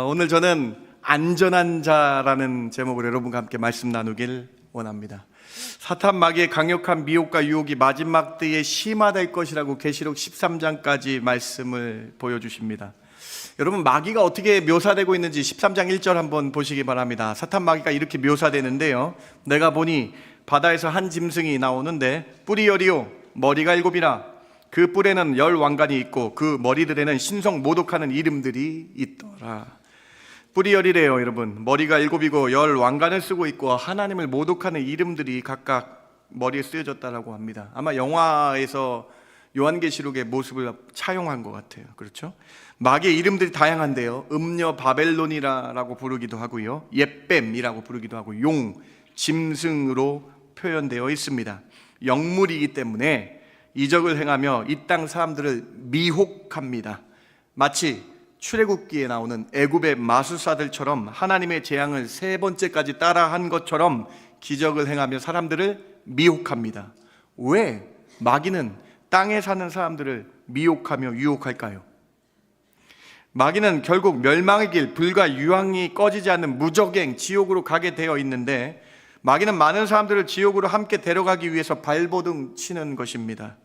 오늘 저는 안전한 자라는 제목으로 여러분과 함께 말씀 나누길 원합니다. 사탄 마귀의 강력한 미혹과 유혹이 마지막 때에 심화될 것이라고 계시록 13장까지 말씀을 보여주십니다. 여러분, 마귀가 어떻게 묘사되고 있는지 13장 1절 한번 보시기 바랍니다. 사탄 마귀가 이렇게 묘사되는데요, 내가 보니 바다에서 한 짐승이 나오는데 뿔이 10이요 머리가 7이라. 그 뿔에는 10 왕관이 있고 그 머리들에는 신성 모독하는 이름들이 있더라. 뿔이 10이래요 여러분. 머리가 7이고 10 왕관을 쓰고 있고 하나님을 모독하는 이름들이 각각 머리에 쓰여졌다라고 합니다. 아마 영화에서 요한계시록의 모습을 차용한 것 같아요. 그렇죠? 마귀의 이름들이 다양한데요, 음녀 바벨론이라고 부르기도 하고요, 옓뱀이라고 부르기도 하고 용, 짐승으로 표현되어 있습니다. 영물이기 때문에 이적을 행하며 이 땅 사람들을 미혹합니다. 마치 출애굽기에 나오는 애굽의 마술사들처럼 하나님의 재앙을 3번째까지 따라한 것처럼 기적을 행하며 사람들을 미혹합니다. 왜 마귀는 땅에 사는 사람들을 미혹하며 유혹할까요? 마귀는 결국 멸망의 길, 불과 유황이 꺼지지 않는 무적행, 지옥으로 가게 되어 있는데, 마귀는 많은 사람들을 지옥으로 함께 데려가기 위해서 발버둥 치는 것입니다.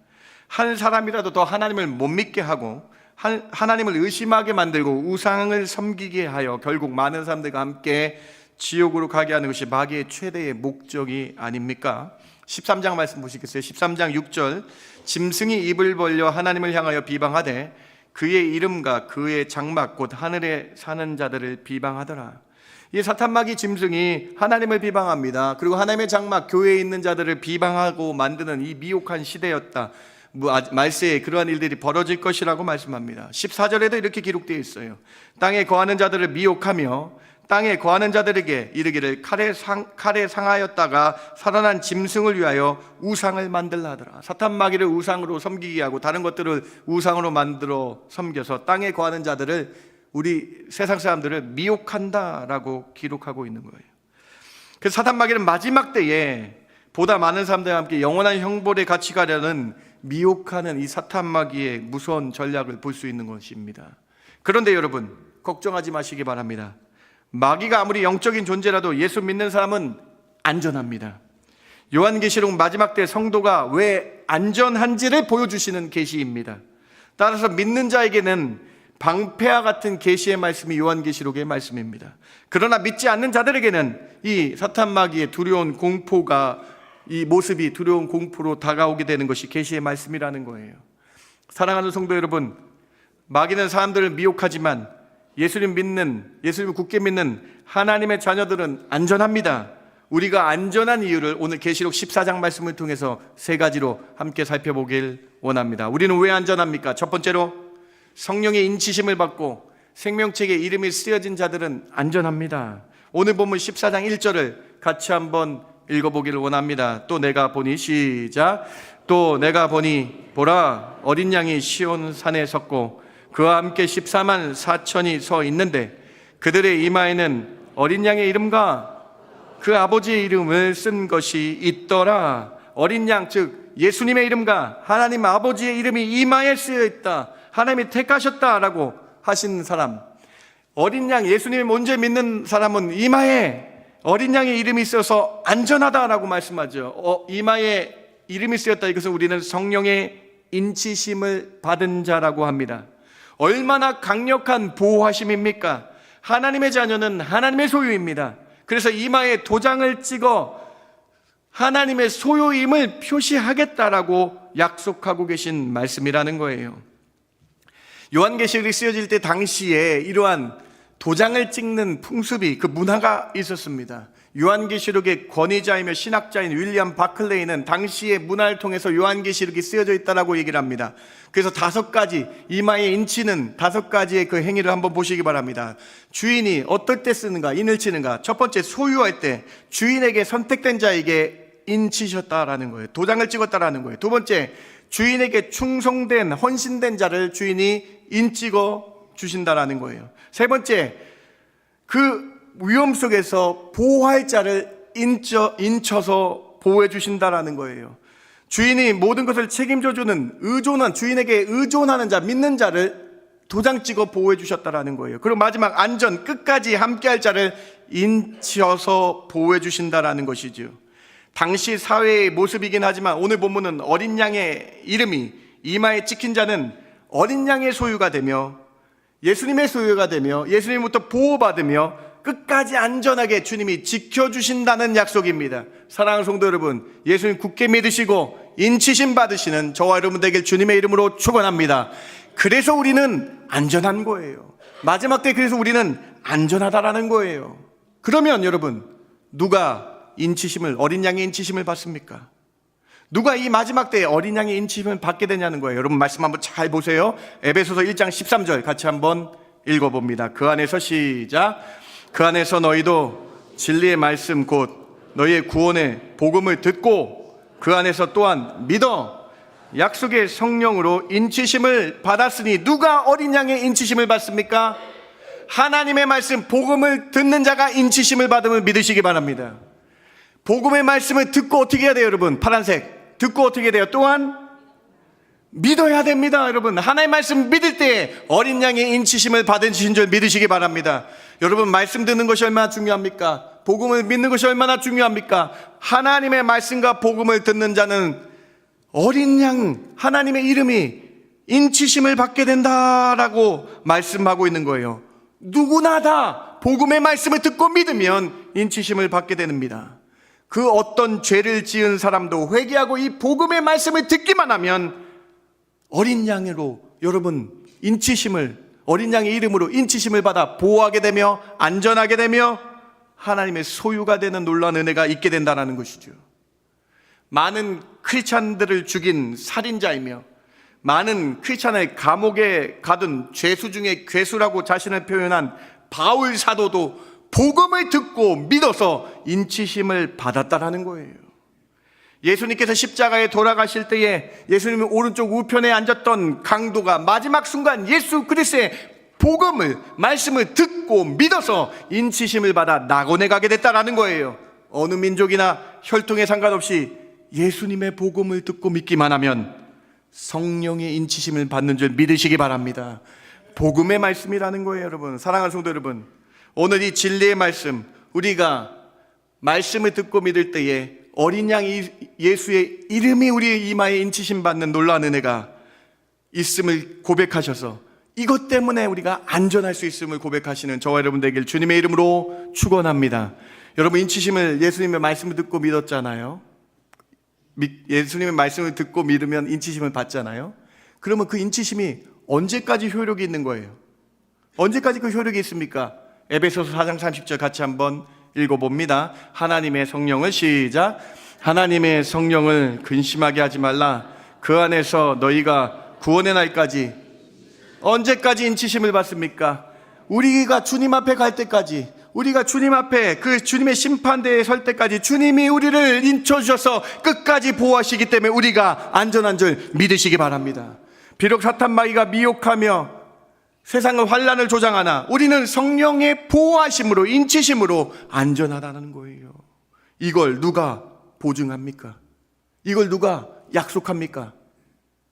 한 사람이라도 더 하나님을 못 믿게 하고 하나님을 의심하게 만들고 우상을 섬기게 하여 결국 많은 사람들과 함께 지옥으로 가게 하는 것이 마귀의 최대의 목적이 아닙니까? 13장 말씀 보시겠어요? 13장 6절, 짐승이 입을 벌려 하나님을 향하여 비방하되 그의 이름과 그의 장막 곧 하늘에 사는 자들을 비방하더라. 이 사탄 마귀 짐승이 하나님을 비방합니다. 그리고 하나님의 장막, 교회에 있는 자들을 비방하고 만드는 이 미혹한 시대였다. 말세에 그러한 일들이 벌어질 것이라고 말씀합니다. 14절에도 이렇게 기록되어 있어요. 땅에 거하는 자들을 미혹하며 땅에 거하는 자들에게 이르기를 칼에 상하였다가 살아난 짐승을 위하여 우상을 만들라 하더라. 사탄 마귀를 우상으로 섬기게 하고 다른 것들을 우상으로 만들어 섬겨서 땅에 거하는 자들을, 우리 세상 사람들을 미혹한다라고 기록하고 있는 거예요. 그래서 사탄 마귀는 마지막 때에 보다 많은 사람들과 함께 영원한 형벌에 같이 가려는 미혹하는 이 사탄 마귀의 무서운 전략을 볼 수 있는 것입니다. 그런데 여러분, 걱정하지 마시기 바랍니다. 마귀가 아무리 영적인 존재라도 예수 믿는 사람은 안전합니다. 요한계시록 마지막 때 성도가 왜 안전한지를 보여주시는 계시입니다. 따라서 믿는 자에게는 방패와 같은 계시의 말씀이 요한계시록의 말씀입니다. 그러나 믿지 않는 자들에게는 이 사탄 마귀의 두려운 공포가, 이 모습이 두려운 공포로 다가오게 되는 것이 계시의 말씀이라는 거예요. 사랑하는 성도 여러분, 마귀는 사람들을 미혹하지만 예수님을 굳게 믿는 하나님의 자녀들은 안전합니다. 우리가 안전한 이유를 오늘 계시록 14장 말씀을 통해서 3가지로 함께 살펴보길 원합니다. 우리는 왜 안전합니까? 첫 번째로, 성령의 인치심을 받고 생명책에 이름이 쓰여진 자들은 안전합니다. 오늘 본문 14장 1절을 같이 한번 읽어보기를 원합니다. 또 내가 보니, 시작. 또 내가 보니 보라, 어린 양이 시온 산에 섰고 그와 함께 14만 4천이 서 있는데 그들의 이마에는 어린 양의 이름과 그 아버지의 이름을 쓴 것이 있더라. 어린 양, 즉 예수님의 이름과 하나님 아버지의 이름이 이마에 쓰여 있다. 하나님이 택하셨다라고 하신 사람, 어린 양, 예수님을 먼저 믿는 사람은 이마에 어린 양의 이름이 있어서 안전하다라고 말씀하죠. 이마에 이름이 쓰였다. 이것은 우리는 성령의 인치심을 받은 자라고 합니다. 얼마나 강력한 보호하심입니까? 하나님의 자녀는 하나님의 소유입니다. 그래서 이마에 도장을 찍어 하나님의 소유임을 표시하겠다라고 약속하고 계신 말씀이라는 거예요. 요한계시록이 쓰여질 때 당시에 이러한 도장을 찍는 풍습이, 그 문화가 있었습니다. 요한계시록의 권위자이며 신학자인 윌리엄 바클레이는 당시의 문화를 통해서 요한계시록이 쓰여져 있다라고 얘기를 합니다. 그래서 5가지, 이마에 인치는 5가지의 그 행위를 한번 보시기 바랍니다. 주인이 어떨 때 쓰는가, 인을 치는가. 첫 번째, 소유할 때 주인에게 선택된 자에게 인치셨다라는 거예요. 도장을 찍었다라는 거예요. 두 번째, 주인에게 충성된, 헌신된 자를 주인이 인찍어 주신다라는 거예요. 세 번째, 그 위험 속에서 보호할 자를 인쳐서 보호해 주신다라는 거예요. 주인이 모든 것을 책임져 주는, 주인에게 의존하는 자, 믿는 자를 도장 찍어 보호해 주셨다라는 거예요. 그리고 마지막 안전, 끝까지 함께할 자를 인치어서 보호해 주신다라는 것이죠. 당시 사회의 모습이긴 하지만 오늘 본문은 어린 양의 이름이 이마에 찍힌 자는 어린 양의 소유가 되며 예수님의 소유가 되며 예수님부터 보호받으며 끝까지 안전하게 주님이 지켜주신다는 약속입니다. 사랑하는 성도 여러분, 예수님 굳게 믿으시고 인치심 받으시는 저와 여러분 되길 주님의 이름으로 축원합니다. 그래서 우리는 안전한 거예요. 마지막 때 그래서 우리는 안전하다라는 거예요. 그러면 여러분, 누가 인치심을, 어린 양의 인치심을 받습니까? 누가 이 마지막 때에 어린 양의 인치심을 받게 되냐는 거예요. 여러분 말씀 한번 잘 보세요. 에베소서 1장 13절 같이 한번 읽어봅니다. 그 안에서 시작. 그 안에서 너희도 진리의 말씀 곧 너희의 구원의 복음을 듣고 그 안에서 또한 믿어 약속의 성령으로 인치심을 받았으니 누가 어린 양의 인치심을 받습니까? 하나님의 말씀 복음을 듣는 자가 인치심을 받음을 믿으시기 바랍니다. 복음의 말씀을 듣고 어떻게 해야 돼요 여러분? 파란색 듣고 어떻게 돼요? 또한 믿어야 됩니다 여러분. 하나님의 말씀 믿을 때 어린 양의 인치심을 받으신 줄 믿으시기 바랍니다. 여러분 말씀 듣는 것이 얼마나 중요합니까? 복음을 믿는 것이 얼마나 중요합니까? 하나님의 말씀과 복음을 듣는 자는 어린 양 하나님의 이름이 인치심을 받게 된다라고 말씀하고 있는 거예요. 누구나 다 복음의 말씀을 듣고 믿으면 인치심을 받게 됩니다. 그 어떤 죄를 지은 사람도 회개하고 이 복음의 말씀을 듣기만 하면 어린 양으로 여러분 인치심을, 어린 양의 이름으로 인치심을 받아 보호하게 되며 안전하게 되며 하나님의 소유가 되는 놀라운 은혜가 있게 된다는 것이죠. 많은 크리스찬들을 죽인 살인자이며 많은 크리스찬을 감옥에 가둔 죄수 중에 괴수라고 자신을 표현한 바울 사도도 복음을 듣고 믿어서 인치심을 받았다라는 거예요. 예수님께서 십자가에 돌아가실 때에 예수님의 오른쪽 우편에 앉았던 강도가 마지막 순간 예수 그리스도의 복음을, 말씀을 듣고 믿어서 인치심을 받아 낙원에 가게 됐다라는 거예요. 어느 민족이나 혈통에 상관없이 예수님의 복음을 듣고 믿기만 하면 성령의 인치심을 받는 줄 믿으시기 바랍니다. 복음의 말씀이라는 거예요 여러분. 사랑하는 성도 여러분, 오늘 이 진리의 말씀, 우리가 말씀을 듣고 믿을 때에 어린 양 예수의 이름이 우리의 이마에 인치심 받는 놀라운 은혜가 있음을 고백하셔서 이것 때문에 우리가 안전할 수 있음을 고백하시는 저와 여러분 되길 주님의 이름으로 축원합니다. 여러분 인치심을 예수님의 말씀을 듣고 믿었잖아요. 예수님의 말씀을 듣고 믿으면 인치심을 받잖아요. 그러면 그 인치심이 언제까지 효력이 있는 거예요? 언제까지 그 효력이 있습니까? 에베소서 4장 30절 같이 한번 읽어봅니다. 하나님의 성령을 시작. 하나님의 성령을 근심하게 하지 말라. 그 안에서 너희가 구원의 날까지, 언제까지 인치심을 받습니까? 우리가 주님 앞에 갈 때까지, 우리가 주님 앞에 그 주님의 심판대에 설 때까지 주님이 우리를 인쳐주셔서 끝까지 보호하시기 때문에 우리가 안전한 줄 믿으시기 바랍니다. 비록 사탄 마귀가 미혹하며 세상의 환란을 조장하나 우리는 성령의 보호하심으로, 인치심으로 안전하다는 거예요. 이걸 누가 보증합니까? 이걸 누가 약속합니까?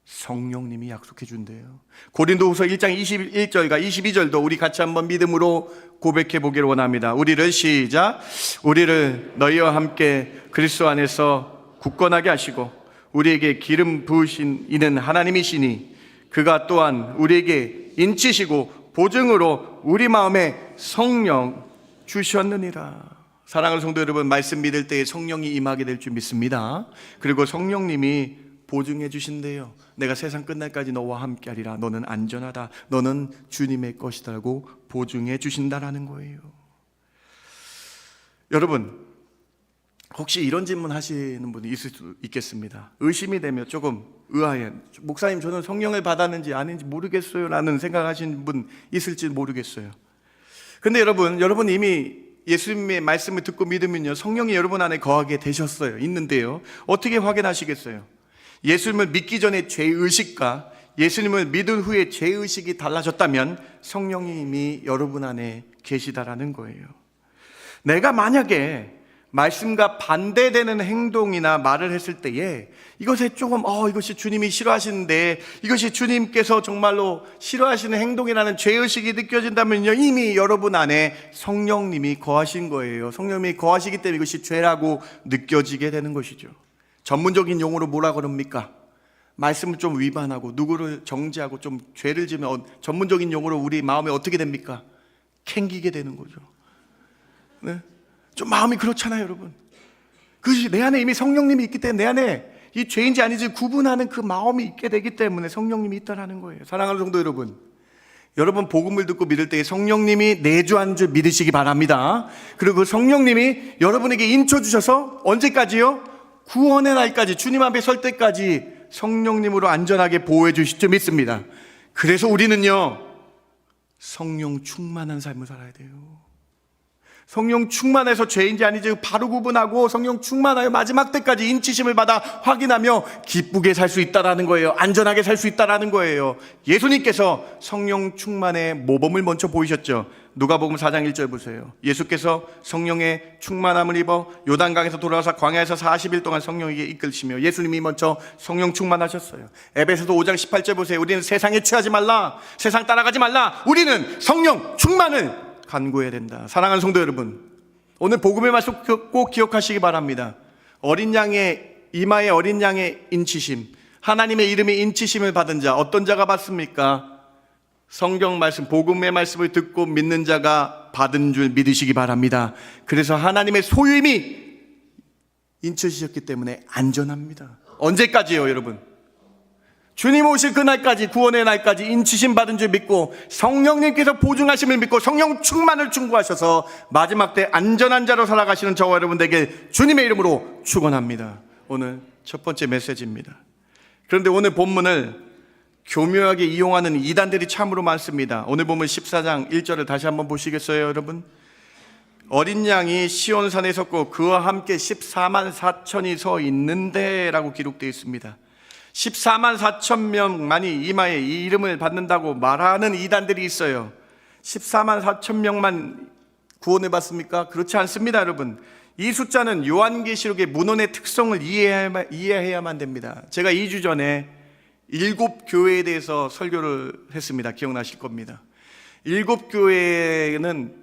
성령님이 약속해 준대요. 고린도후서 1장 21절과 22절도 우리 같이 한번 믿음으로 고백해 보기를 원합니다. 우리를 시작. 우리를 너희와 함께 그리스도 안에서 굳건하게 하시고 우리에게 기름 부으신 이는 하나님이시니 그가 또한 우리에게 인치시고 보증으로 우리 마음에 성령 주셨느니라. 사랑하는 성도 여러분, 말씀 믿을 때에 성령이 임하게 될 줄 믿습니다. 그리고 성령님이 보증해 주신대요. 내가 세상 끝날까지 너와 함께 하리라. 너는 안전하다. 너는 주님의 것이다라고 보증해 주신다라는 거예요. 여러분, 혹시 이런 질문 하시는 분이 있을 수 있겠습니다. 의심이 되면 조금 의아해. 목사님, 저는 성령을 받았는지 아닌지 모르겠어요 라는 생각하시는 분 있을지 모르겠어요. 근데 여러분 이미 예수님의 말씀을 듣고 믿으면요, 성령이 여러분 안에 거하게 되셨어요. 있는데요, 어떻게 확인하시겠어요? 예수님을 믿기 전에 죄의식과 예수님을 믿은 후에 죄의식이 달라졌다면 성령님이 여러분 안에 계시다라는 거예요. 내가 만약에 말씀과 반대되는 행동이나 말을 했을 때에 이것에 조금 이것이 주님이 싫어하시는데, 이것이 주님께서 정말로 싫어하시는 행동이라는 죄의식이 느껴진다면요, 이미 여러분 안에 성령님이 거하신 거예요. 성령님이 거하시기 때문에 이것이 죄라고 느껴지게 되는 것이죠. 전문적인 용어로 뭐라 그럽니까? 말씀을 좀 위반하고 누구를 정죄하고 좀 죄를 지으면 전문적인 용어로 우리 마음이 어떻게 됩니까? 캥기게 되는 거죠. 네? 좀 마음이 그렇잖아요, 여러분. 그것이 내 안에 이미 성령님이 있기 때문에 내 안에 이 죄인지 아닌지 구분하는 그 마음이 있게 되기 때문에 성령님이 있다라는 거예요. 사랑하는 성도 여러분, 여러분 복음을 듣고 믿을 때 성령님이 내주한 줄 믿으시기 바랍니다. 그리고 그 성령님이 여러분에게 인쳐 주셔서 언제까지요? 구원의 날까지, 주님 앞에 설 때까지 성령님으로 안전하게 보호해 주실 줄 믿습니다. 그래서 우리는요, 성령 충만한 삶을 살아야 돼요. 성령 충만해서 죄인지 아닌지 바로 구분하고 성령 충만하여 마지막 때까지 인치심을 받아 확인하며 기쁘게 살 수 있다라는 거예요. 안전하게 살 수 있다라는 거예요. 예수님께서 성령 충만의 모범을 먼저 보이셨죠. 누가복음 4장 1절 보세요. 예수께서 성령의 충만함을 입어 요단강에서 돌아와서 광야에서 40일 동안 성령에게 이끌시며, 예수님이 먼저 성령 충만하셨어요. 에베소서 5장 18절 보세요. 우리는 세상에 취하지 말라, 세상 따라가지 말라. 우리는 성령 충만을 간구해야 된다. 사랑하는 성도 여러분, 오늘 복음의 말씀 꼭 기억하시기 바랍니다. 어린 양의 이마에 어린 양의 인치심, 하나님의 이름의 인치심을 받은 자, 어떤 자가 받습니까? 성경 말씀, 복음의 말씀을 듣고 믿는 자가 받은 줄 믿으시기 바랍니다. 그래서 하나님의 소유임이 인쳐지셨기 때문에 안전합니다. 언제까지요, 여러분? 주님 오실 그날까지, 구원의 날까지 인치심 받은 줄 믿고 성령님께서 보증하심을 믿고 성령 충만을 충고하셔서 마지막 때 안전한 자로 살아가시는 저와 여러분들에게 주님의 이름으로 축원합니다. 오늘 첫 번째 메시지입니다. 그런데 오늘 본문을 교묘하게 이용하는 이단들이 참으로 많습니다. 오늘 보면 14장 1절을 다시 한번 보시겠어요, 여러분? 어린 양이 시온산에 섰고 그와 함께 14만 4천이 서 있는데 라고 기록되어 있습니다. 14만 4천 명만이 이마에 이 이름을 받는다고 말하는 이단들이 있어요. 14만 4천 명만 구원을 받습니까? 그렇지 않습니다, 여러분. 이 숫자는 요한계시록의 문헌의 특성을 이해해야만 됩니다. 제가 2주 전에 7교회에 대해서 설교를 했습니다. 기억나실 겁니다. 7교회는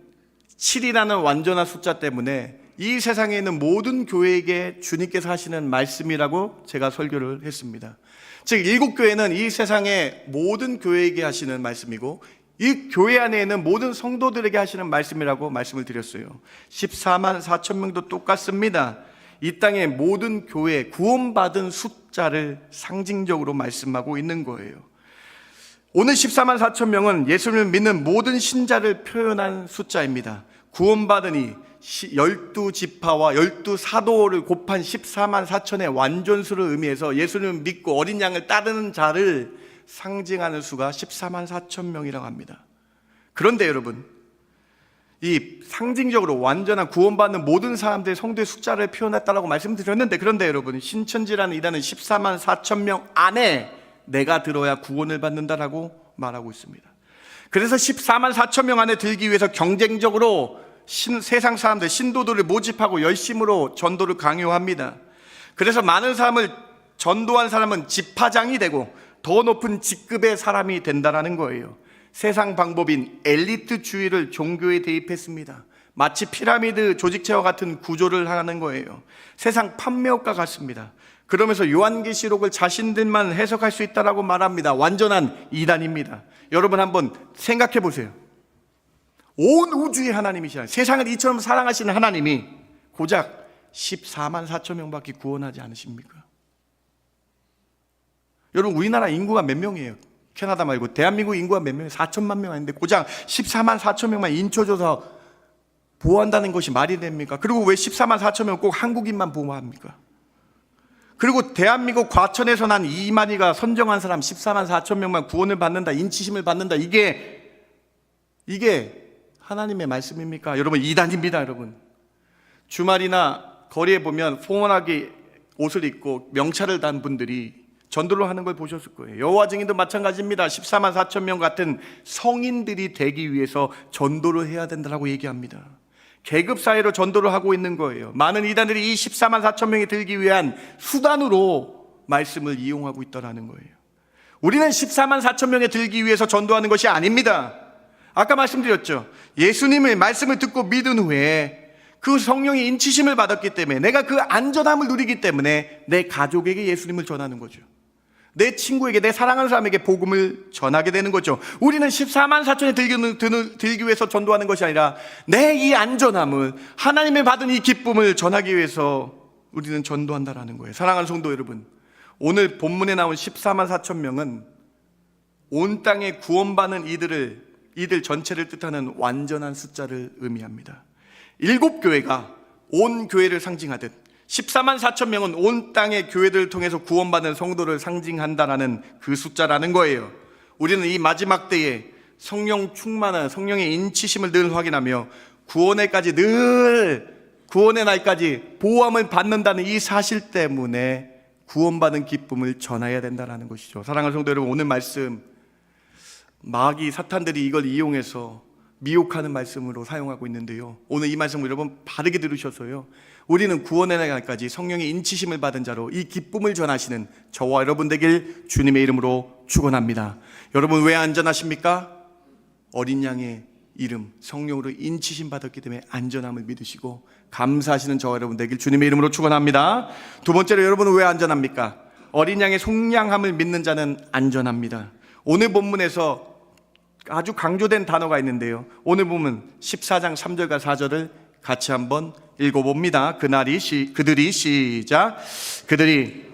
7이라는 완전한 숫자 때문에 이 세상에 있는 모든 교회에게 주님께서 하시는 말씀이라고 제가 설교를 했습니다. 즉 7교회는 이 세상의 모든 교회에게 하시는 말씀이고 이 교회 안에 있는 모든 성도들에게 하시는 말씀이라고 말씀을 드렸어요. 14만 4천 명도 똑같습니다. 이 땅의 모든 교회, 구원받은 숫자를 상징적으로 말씀하고 있는 거예요. 오늘 14만 4천 명은 예수님을 믿는 모든 신자를 표현한 숫자입니다. 구원받으니 12지파와 12사도를 곱한 14만 4천의 완전수를 의미해서 예수님을 믿고 어린 양을 따르는 자를 상징하는 수가 14만 4천 명이라고 합니다. 그런데 여러분, 이 상징적으로 완전한 구원받는 모든 사람들의 성도의 숫자를 표현했다라고 말씀드렸는데, 그런데 여러분, 신천지라는 이단은 14만 4천 명 안에 내가 들어야 구원을 받는다라고 말하고 있습니다. 그래서 14만 4천 명 안에 들기 위해서 경쟁적으로 세상 사람들, 신도들을 모집하고 열심으로 전도를 강요합니다. 그래서 많은 사람을 전도한 사람은 지파장이 되고 더 높은 직급의 사람이 된다는 거예요. 세상 방법인 엘리트주의를 종교에 대입했습니다. 마치 피라미드 조직체와 같은 구조를 하는 거예요. 세상 판매업과 같습니다. 그러면서 요한계시록을 자신들만 해석할 수 있다라고 말합니다. 완전한 이단입니다. 여러분 한번 생각해 보세요. 온 우주의 하나님이시라, 세상을 이처럼 사랑하시는 하나님이 고작 14만 4천 명밖에 구원하지 않으십니까? 여러분, 우리나라 인구가 몇 명이에요? 캐나다 말고 대한민국 인구가 몇 명이에요? 4천만 명 아닌데 고작 14만 4천 명만 인쳐줘서 보호한다는 것이 말이 됩니까? 그리고 왜 14만 4천 명 꼭 한국인만 보호합니까? 그리고 대한민국 과천에서 난 이만희가 선정한 사람 14만 4천 명만 구원을 받는다, 인치심을 받는다, 이게 하나님의 말씀입니까? 여러분, 이단입니다. 여러분, 주말이나 거리에 보면 포멀하게 옷을 입고 명찰을 단 분들이 전도를 하는 걸 보셨을 거예요. 여호와 증인도 마찬가지입니다. 14만 4천 명 같은 성인들이 되기 위해서 전도를 해야 된다고 얘기합니다. 계급 사회로 전도를 하고 있는 거예요. 많은 이단들이 이 14만 4천 명이 들기 위한 수단으로 말씀을 이용하고 있다는 거예요. 우리는 14만 4천 명에 들기 위해서 전도하는 것이 아닙니다. 아까 말씀드렸죠. 예수님의 말씀을 듣고 믿은 후에 그 성령의 인치심을 받았기 때문에, 내가 그 안전함을 누리기 때문에 내 가족에게 예수님을 전하는 거죠. 내 친구에게, 내 사랑하는 사람에게 복음을 전하게 되는 거죠. 우리는 14만 4천에 들기 위해서 전도하는 것이 아니라 내 이 안전함을, 하나님의 받은 이 기쁨을 전하기 위해서 우리는 전도한다라는 거예요. 사랑하는 성도 여러분, 오늘 본문에 나온 14만 4천 명은 온 땅에 구원받는 이들 전체를 뜻하는 완전한 숫자를 의미합니다. 7교회가 온 교회를 상징하듯 14만 4천 명은 온 땅의 교회들을 통해서 구원받는 성도를 상징한다라는 그 숫자라는 거예요. 우리는 이 마지막 때에 성령 충만한, 성령의 인치심을 늘 확인하며 구원의 날까지 보호함을 받는다는 이 사실 때문에 구원받은 기쁨을 전해야 된다는 것이죠. 사랑하는 성도 여러분, 오늘 말씀 마귀 사탄들이 이걸 이용해서 미혹하는 말씀으로 사용하고 있는데요, 오늘 이 말씀을 여러분 바르게 들으셔서요, 우리는 구원의 날까지 성령의 인치심을 받은 자로 이 기쁨을 전하시는 저와 여러분 되길 주님의 이름으로 축원합니다. 여러분 왜 안전하십니까? 어린 양의 이름, 성령으로 인치심 받았기 때문에 안전함을 믿으시고 감사하시는 저와 여러분 되길 주님의 이름으로 축원합니다. 두 번째로, 여러분은 왜 안전합니까? 어린 양의 속량함을 믿는 자는 안전합니다. 오늘 본문에서 아주 강조된 단어가 있는데요, 오늘 보면 14장 3절과 4절을 같이 한번 읽어봅니다. 그들이 시작. 그들이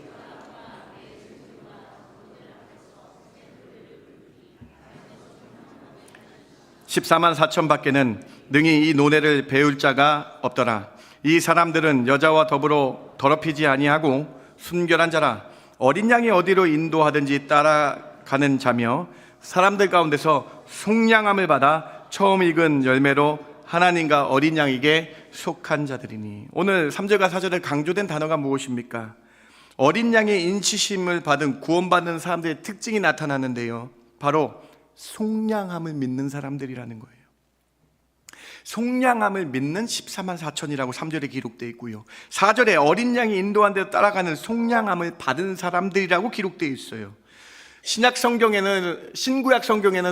14만 4천 밖에는 능히 이 논해를 배울 자가 없더라. 이 사람들은 여자와 더불어 더럽히지 아니하고 순결한 자라. 어린 양이 어디로 인도하든지 따라가는 자며 사람들 가운데서 속량함을 받아 처음 익은 열매로 하나님과 어린 양에게 속한 자들이니. 오늘 3절과 4절에 강조된 단어가 무엇입니까? 어린 양의 인치심을 받은 구원받는 사람들의 특징이 나타나는데요, 바로 속량함을 믿는 사람들이라는 거예요. 속량함을 믿는 14만 4천이라고 3절에 기록되어 있고요, 4절에 어린 양이 인도한 대로 따라가는 속량함을 받은 사람들이라고 기록되어 있어요. 신구약 성경에는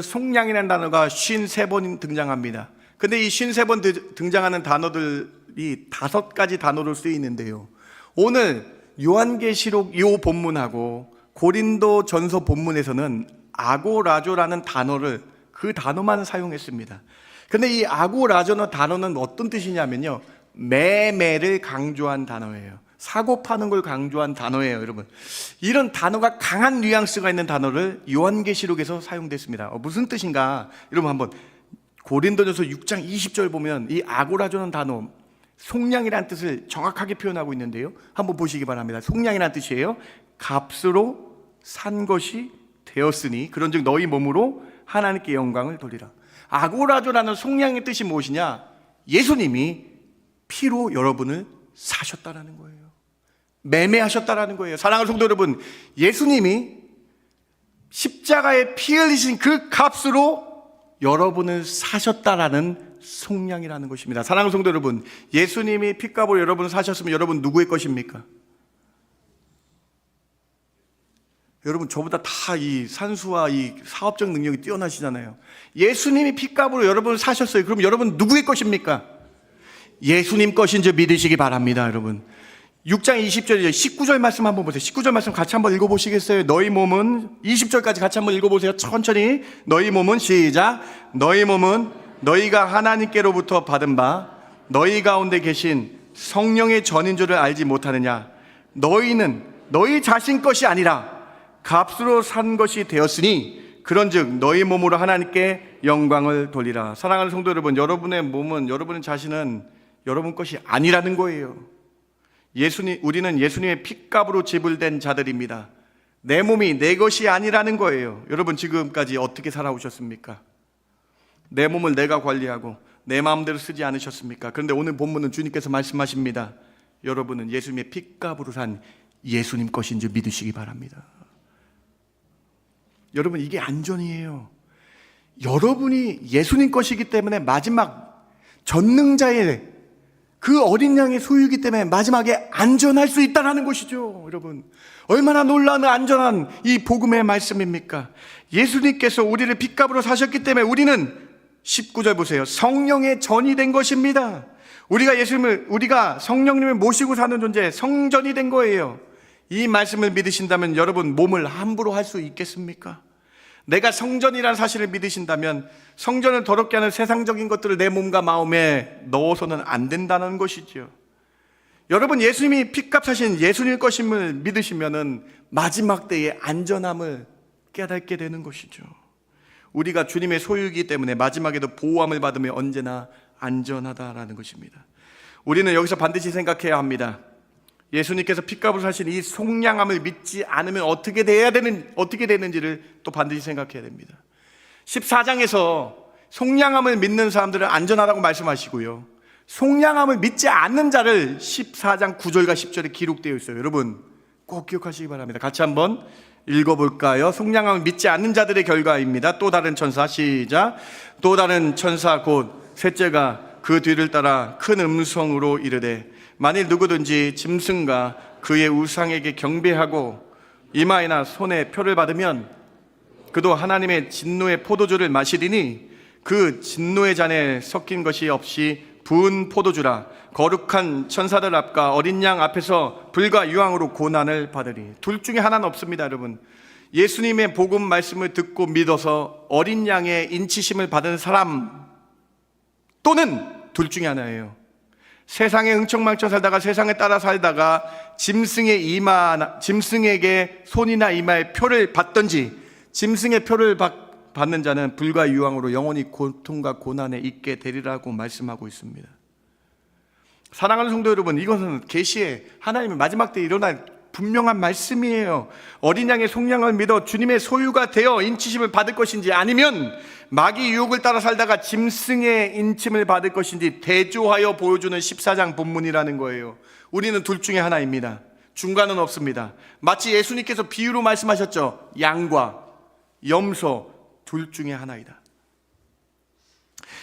속량이라는 단어가 53번 등장합니다. 근데 이 53번 등장하는 단어들이 5가지 단어로 쓰이는데요, 오늘 요한계시록 이 본문하고 고린도 전서 본문에서는 아고라조라는 단어를, 그 단어만 사용했습니다. 근데 이 아고라조는 단어는 어떤 뜻이냐면요, 매매를 강조한 단어예요. 사고 파는 걸 강조한 단어예요. 여러분, 이런 단어가 강한 뉘앙스가 있는 단어를 요한계시록에서 사용됐습니다. 무슨 뜻인가? 여러분 한번 고린도전서 6장 20절 보면 이 아고라조는 단어, 속량이라는 뜻을 정확하게 표현하고 있는데요, 한번 보시기 바랍니다. 속량이라는 뜻이에요. 값으로 산 것이 되었으니 그런즉 너희 몸으로 하나님께 영광을 돌리라. 아고라조라는 속량의 뜻이 무엇이냐? 예수님이 피로 여러분을 사셨다라는 거예요. 매매하셨다라는 거예요. 사랑하는 성도 여러분, 예수님이 십자가에 피 흘리신 그 값으로 여러분을 사셨다라는 속량이라는 것입니다. 사랑하는 성도 여러분, 예수님이 피값으로 여러분을 사셨으면 여러분 누구의 것입니까? 여러분 저보다 다 이 산수와 이 사업적 능력이 뛰어나시잖아요. 예수님이 피값으로 여러분을 사셨어요. 그럼 여러분 누구의 것입니까? 예수님 것인 줄 믿으시기 바랍니다. 여러분 6장 20절이죠. 19절 말씀 한번 보세요. 19절 말씀 같이 한번 읽어보시겠어요? 너희 몸은, 20절까지 같이 한번 읽어보세요. 천천히. 너희 몸은, 시작. 너희 몸은 너희가 하나님께로부터 받은 바 너희 가운데 계신 성령의 전인 줄을 알지 못하느냐? 너희는 너희 자신 것이 아니라 값으로 산 것이 되었으니 그런즉 너희 몸으로 하나님께 영광을 돌리라. 사랑하는 성도 여러분, 여러분의 몸은, 여러분의 자신은 여러분 것이 아니라는 거예요. 우리는 예수님의 핏값으로 지불된 자들입니다. 내 몸이 내 것이 아니라는 거예요. 여러분 지금까지 어떻게 살아오셨습니까? 내 몸을 내가 관리하고 내 마음대로 쓰지 않으셨습니까? 그런데 오늘 본문은 주님께서 말씀하십니다. 여러분은 예수님의 핏값으로 산 예수님 것인 줄 믿으시기 바랍니다. 여러분 이게 안전이에요. 여러분이 예수님 것이기 때문에 마지막 전능자의 그 어린 양의 소유이기 때문에 마지막에 안전할 수 있다는 것이죠. 여러분, 얼마나 놀라운 안전한 이 복음의 말씀입니까? 예수님께서 우리를 핏값으로 사셨기 때문에 우리는 19절 보세요. 성령의 전이 된 것입니다. 우리가 성령님을 모시고 사는 존재, 성전이 된 거예요. 이 말씀을 믿으신다면 여러분, 몸을 함부로 할 수 있겠습니까? 내가 성전이라는 사실을 믿으신다면 성전을 더럽게 하는 세상적인 것들을 내 몸과 마음에 넣어서는 안 된다는 것이죠. 여러분, 예수님이 핏값 하신 예수님 것임을 믿으시면은 마지막 때의 안전함을 깨닫게 되는 것이죠. 우리가 주님의 소유이기 때문에 마지막에도 보호함을 받으며 언제나 안전하다라는 것입니다. 우리는 여기서 반드시 생각해야 합니다. 예수님께서 핏값으로 사신 이 속량함을 믿지 않으면 어떻게 되는지를 또 반드시 생각해야 됩니다. 14장에서 속량함을 믿는 사람들은 안전하다고 말씀하시고요, 속량함을 믿지 않는 자를 14장 9절과 10절에 기록되어 있어요. 여러분 꼭 기억하시기 바랍니다. 같이 한번 읽어볼까요? 속량함을 믿지 않는 자들의 결과입니다. 또 다른 천사, 시작. 또 다른 천사 곧 셋째가 그 뒤를 따라 큰 음성으로 이르되 만일 누구든지 짐승과 그의 우상에게 경배하고 이마에나 손에 표를 받으면 그도 하나님의 진노의 포도주를 마시리니 그 진노의 잔에 섞인 것이 없이 부은 포도주라. 거룩한 천사들 앞과 어린 양 앞에서 불과 유황으로 고난을 받으리. 둘 중에 하나는 없습니다. 여러분, 예수님의 복음 말씀을 듣고 믿어서 어린 양의 인치심을 받은 사람 또는 둘 중에 하나예요. 세상에 응청망청 살다가 세상에 따라 살다가 짐승에게 손이나 이마에 표를 받든지 짐승의 표를 받는 자는 불과 유황으로 영원히 고통과 고난에 있게 되리라고 말씀하고 있습니다. 사랑하는 성도 여러분, 이것은 계시의 하나님의 마지막 때에 일어날 분명한 말씀이에요. 어린 양의 속량을 믿어 주님의 소유가 되어 인치심을 받을 것인지 아니면 마귀 유혹을 따라 살다가 짐승의 인침을 받을 것인지 대조하여 보여주는 14장 본문이라는 거예요. 우리는 둘 중에 하나입니다. 중간은 없습니다. 마치 예수님께서 비유로 말씀하셨죠. 양과 염소 둘 중에 하나이다.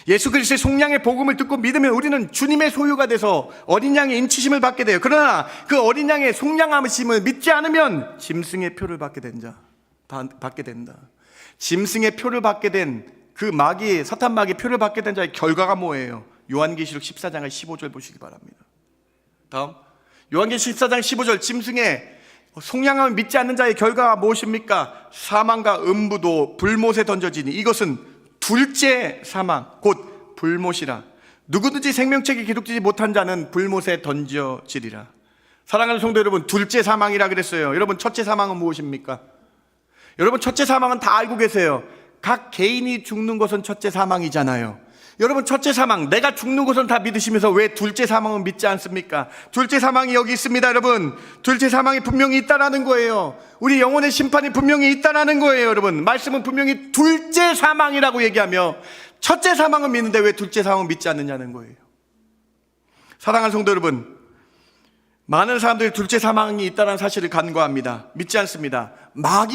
예수 그리스도의 속량의 복음을 듣고 믿으면 우리는 주님의 소유가 돼서 어린 양의 인치심을 받게 돼요. 그러나 그 어린 양의 속량하심을 믿지 않으면 짐승의 표를 받게 된다. 짐승의 표를 받게 된 그 사탄 마귀의 표를 받게 된 자의 결과가 뭐예요? 요한계시록 14장의 15절 보시기 바랍니다. 다음, 요한계시록 14장 15절, 짐승의 속량함을 믿지 않는 자의 결과가 무엇입니까? 사망과 음부도 불못에 던져지니 이것은 둘째 사망 곧 불못이라. 누구든지 생명책에 기록되지 못한 자는 불못에 던져지리라. 사랑하는 성도 여러분, 둘째 사망이라 그랬어요. 여러분, 첫째 사망은 무엇입니까? 여러분, 첫째 사망은 다 알고 계세요. 각 개인이 죽는 것은 첫째 사망이잖아요. 여러분, 첫째 사망, 내가 죽는 것은 다 믿으시면서 왜 둘째 사망은 믿지 않습니까? 둘째 사망이 여기 있습니다. 여러분, 둘째 사망이 분명히 있다라는 거예요. 우리 영혼의 심판이 분명히 있다라는 거예요. 여러분, 말씀은 분명히 둘째 사망이라고 얘기하며 첫째 사망은 믿는데 왜 둘째 사망은 믿지 않느냐는 거예요. 사랑하는 성도 여러분, 많은 사람들이 둘째 사망이 있다는 사실을 간과합니다. 믿지 않습니다.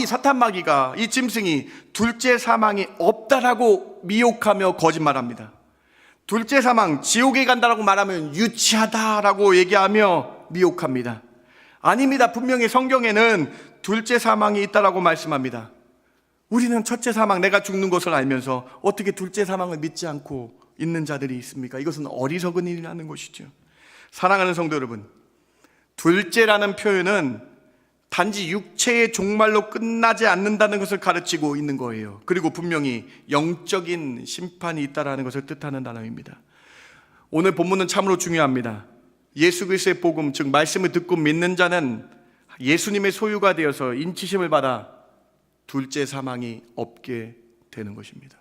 사탄 마귀가, 이 짐승이 둘째 사망이 없다라고 미혹하며 거짓말합니다. 둘째 사망, 지옥에 간다라고 말하면 유치하다라고 얘기하며 미혹합니다. 아닙니다. 분명히 성경에는 둘째 사망이 있다라고 말씀합니다. 우리는 첫째 사망, 내가 죽는 것을 알면서 어떻게 둘째 사망을 믿지 않고 있는 자들이 있습니까? 이것은 어리석은 일이라는 것이죠. 사랑하는 성도 여러분, 둘째라는 표현은 단지 육체의 종말로 끝나지 않는다는 것을 가르치고 있는 거예요. 그리고 분명히 영적인 심판이 있다는 것을 뜻하는 단어입니다. 오늘 본문은 참으로 중요합니다. 예수 그리스도의 복음, 즉 말씀을 듣고 믿는 자는 예수님의 소유가 되어서 인치심을 받아 둘째 사망이 없게 되는 것입니다.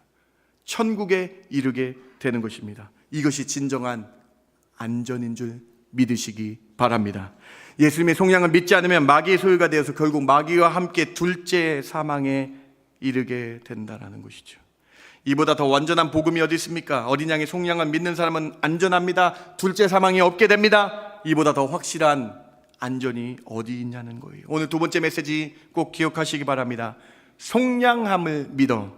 천국에 이르게 되는 것입니다. 이것이 진정한 안전인 줄 믿으시기 바랍니다. 예수님의 속량을 믿지 않으면 마귀의 소유가 되어서 결국 마귀와 함께 둘째 사망에 이르게 된다는 것이죠. 이보다 더 완전한 복음이 어디 있습니까? 어린 양의 속량을 믿는 사람은 안전합니다. 둘째 사망이 없게 됩니다. 이보다 더 확실한 안전이 어디 있냐는 거예요. 오늘 두 번째 메시지 꼭 기억하시기 바랍니다. 속량함을 믿어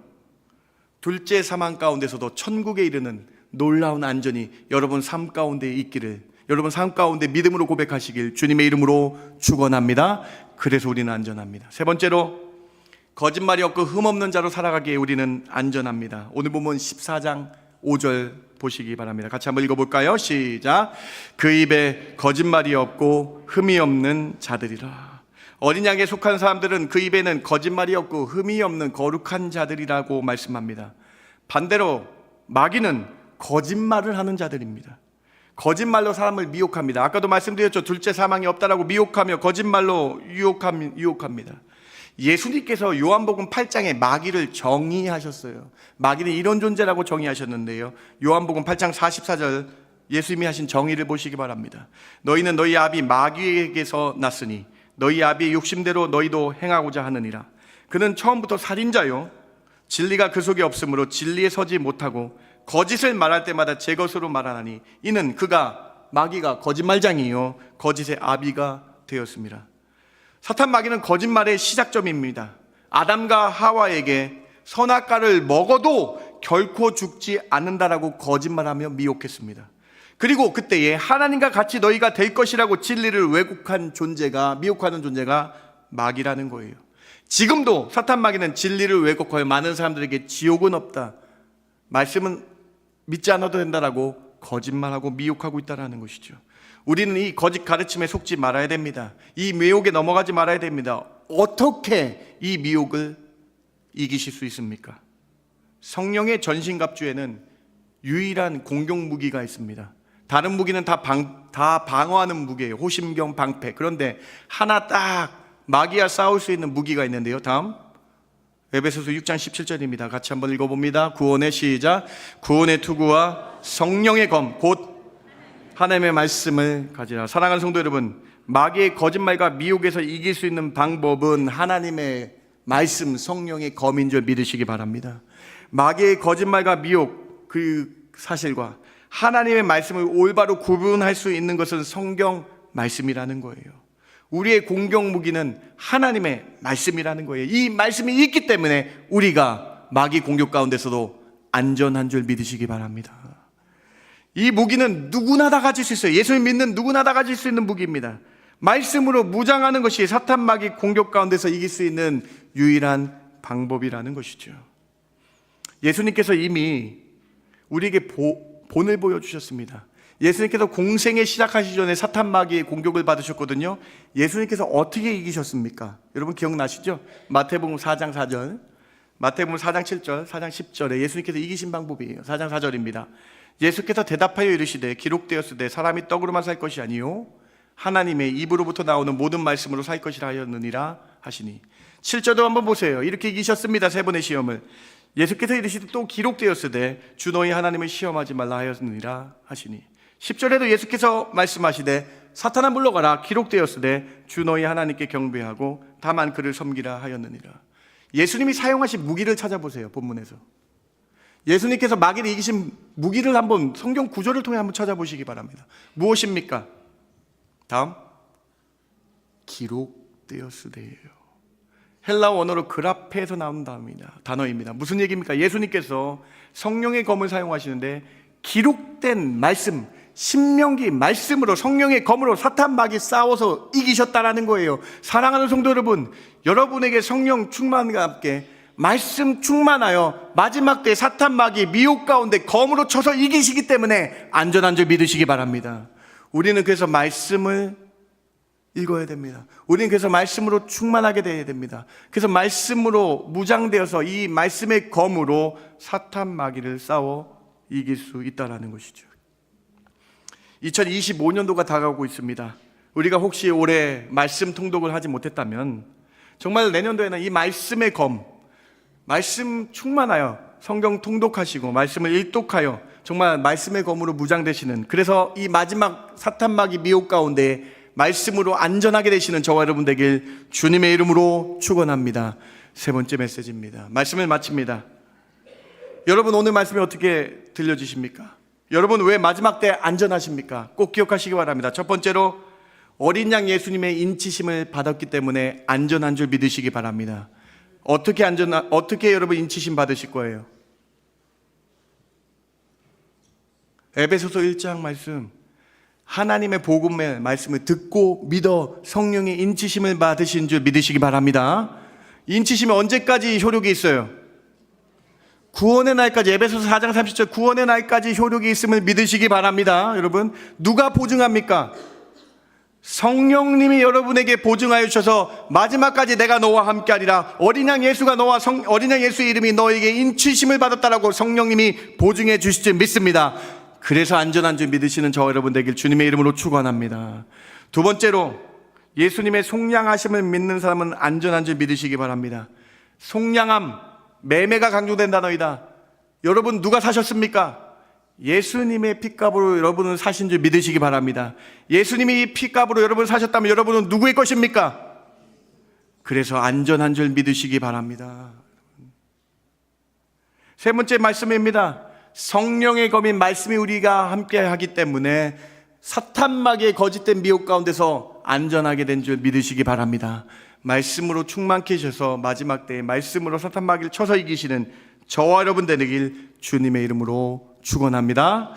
둘째 사망 가운데서도 천국에 이르는 놀라운 안전이 여러분 삶 가운데 있기를, 여러분 삶 가운데 믿음으로 고백하시길 주님의 이름으로 축원합니다. 그래서 우리는 안전합니다. 세 번째로, 거짓말이 없고 흠없는 자로 살아가기에 우리는 안전합니다. 오늘 보면 14장 5절 보시기 바랍니다. 같이 한번 읽어볼까요? 시작. 그 입에 거짓말이 없고 흠이 없는 자들이라. 어린 양에 속한 사람들은 그 입에는 거짓말이 없고 흠이 없는 거룩한 자들이라고 말씀합니다. 반대로 마귀는 거짓말을 하는 자들입니다. 거짓말로 사람을 미혹합니다. 아까도 말씀드렸죠. 둘째 사망이 없다라고 미혹하며 거짓말로 유혹합니다. 예수님께서 요한복음 8장에 마귀를 정의하셨어요. 마귀는 이런 존재라고 정의하셨는데요, 요한복음 8장 44절 예수님이 하신 정의를 보시기 바랍니다. 너희는 너희 아비 마귀에게서 났으니 너희 아비의 욕심대로 너희도 행하고자 하느니라. 그는 처음부터 살인자요, 진리가 그 속에 없으므로 진리에 서지 못하고 거짓을 말할 때마다 제 것으로 말하나니 이는 그가, 마귀가 거짓말장이요 거짓의 아비가 되었습니다. 사탄 마귀는 거짓말의 시작점입니다. 아담과 하와에게 선악과를 먹어도 결코 죽지 않는다라고 거짓말하며 미혹했습니다. 그리고 그때에 하나님과 같이 너희가 될 것이라고 진리를 왜곡한 존재가, 미혹하는 존재가 마귀라는 거예요. 지금도 사탄 마귀는 진리를 왜곡하여 많은 사람들에게 지옥은 없다, 말씀은 믿지 않아도 된다라고 거짓말하고 미혹하고 있다는 것이죠. 우리는 이 거짓 가르침에 속지 말아야 됩니다. 이 미혹에 넘어가지 말아야 됩니다. 어떻게 이 미혹을 이기실 수 있습니까? 성령의 전신갑주에는 유일한 공격 무기가 있습니다. 다른 무기는 다 방어하는 무기예요. 호심경, 방패. 그런데 하나 딱 마귀와 싸울 수 있는 무기가 있는데요. 다음 에베소서 6장 17절입니다. 같이 한번 읽어봅니다. 구원의 시작. 구원의 투구와 성령의 검 곧 하나님의 말씀을 가지라. 사랑하는 성도 여러분, 마귀의 거짓말과 미혹에서 이길 수 있는 방법은 하나님의 말씀, 성령의 검인 줄 믿으시기 바랍니다. 마귀의 거짓말과 미혹, 그 사실과 하나님의 말씀을 올바로 구분할 수 있는 것은 성경 말씀이라는 거예요. 우리의 공격 무기는 하나님의 말씀이라는 거예요. 이 말씀이 있기 때문에 우리가 마귀 공격 가운데서도 안전한 줄 믿으시기 바랍니다. 이 무기는 누구나 다 가질 수 있어요. 예수님 믿는 누구나 다 가질 수 있는 무기입니다. 말씀으로 무장하는 것이 사탄 마귀 공격 가운데서 이길 수 있는 유일한 방법이라는 것이죠. 예수님께서 이미 우리에게 본을 보여주셨습니다. 예수님께서 공생에 시작하시기 전에 사탄 마귀의 공격을 받으셨거든요. 예수님께서 어떻게 이기셨습니까? 여러분 기억나시죠? 마태복음 4장 4절, 마태복음 4장 7절, 4장 10절에 예수님께서 이기신 방법이에요. 4장 4절입니다. 예수께서 대답하여 이르시되 기록되었으되 사람이 떡으로만 살 것이 아니요 하나님의 입으로부터 나오는 모든 말씀으로 살 것이라 하였느니라 하시니. 7절도 한번 보세요. 이렇게 이기셨습니다. 세 번의 시험을. 예수께서 이르시되 또 기록되었으되 주 너희 하나님을 시험하지 말라 하였느니라 하시니. 10절에도 예수께서 말씀하시되 사탄아 물러가라 기록되었으되 주 너희 하나님께 경배하고 다만 그를 섬기라 하였느니라. 예수님이 사용하신 무기를 찾아보세요. 본문에서 예수님께서 마귀를 이기신 무기를 한번 성경 구절을 통해 한번 찾아보시기 바랍니다. 무엇입니까? 다음 기록되었으되예요. 헬라어 원어로 그라페에서 나온 단어입니다. 무슨 얘기입니까? 예수님께서 성령의 검을 사용하시는데 기록된 말씀, 신명기 말씀으로, 성령의 검으로 사탄 마귀 싸워서 이기셨다라는 거예요. 사랑하는 성도 여러분, 여러분에게 성령 충만과 함께 말씀 충만하여 마지막 때 사탄 마귀 미혹 가운데 검으로 쳐서 이기시기 때문에 안전한 줄 믿으시기 바랍니다. 우리는 그래서 말씀을 읽어야 됩니다. 우리는 그래서 말씀으로 충만하게 되어야 됩니다. 그래서 말씀으로 무장되어서 이 말씀의 검으로 사탄 마귀를 싸워 이길 수 있다는 것이죠. 2025년도가 다가오고 있습니다. 우리가 혹시 올해 말씀 통독을 하지 못했다면 정말 내년도에는 이 말씀의 검, 말씀 충만하여 성경 통독하시고 말씀을 일독하여 정말 말씀의 검으로 무장되시는, 그래서 이 마지막 사탄 마귀 미혹 가운데 말씀으로 안전하게 되시는 저와 여러분 되길 주님의 이름으로 축원합니다. 세 번째 메시지입니다. 말씀을 마칩니다. 여러분 오늘 말씀이 어떻게 들려지십니까? 여러분 왜 마지막 때 안전하십니까? 꼭 기억하시기 바랍니다. 첫 번째로 어린 양 예수님의 인치심을 받았기 때문에 안전한 줄 믿으시기 바랍니다. 어떻게 여러분 인치심 받으실 거예요? 에베소서 1장 말씀, 하나님의 복음의 말씀을 듣고 믿어 성령의 인치심을 받으신 줄 믿으시기 바랍니다. 인치심이 언제까지 효력이 있어요? 구원의 날까지. 에베소서 4장 30절 구원의 날까지 효력이 있음을 믿으시기 바랍니다. 여러분, 누가 보증합니까? 성령님이 여러분에게 보증하여 주셔서 마지막까지 내가 너와 함께하리라. 어린 양 예수가 어린 양 예수의 이름이 너에게 인치심을 받았다라고 성령님이 보증해 주실 줄 믿습니다. 그래서 안전한 줄 믿으시는 저 여러분 되길 주님의 이름으로 축원합니다. 두 번째로, 예수님의 속량하심을 믿는 사람은 안전한 줄 믿으시기 바랍니다. 속량함, 매매가 강조된 단어이다. 여러분, 누가 사셨습니까? 예수님의 핏값으로 여러분은 사신 줄 믿으시기 바랍니다. 예수님이 이 핏값으로 여러분을 사셨다면 여러분은 누구의 것입니까? 그래서 안전한 줄 믿으시기 바랍니다. 세 번째 말씀입니다. 성령의 검인 말씀이 우리가 함께 하기 때문에 사탄마귀의 거짓된 미혹 가운데서 안전하게 된 줄 믿으시기 바랍니다. 말씀으로 충만케 하셔서 마지막 때에 말씀으로 사탄마귀를 쳐서 이기시는 저와 여러분 되길 주님의 이름으로 축원합니다.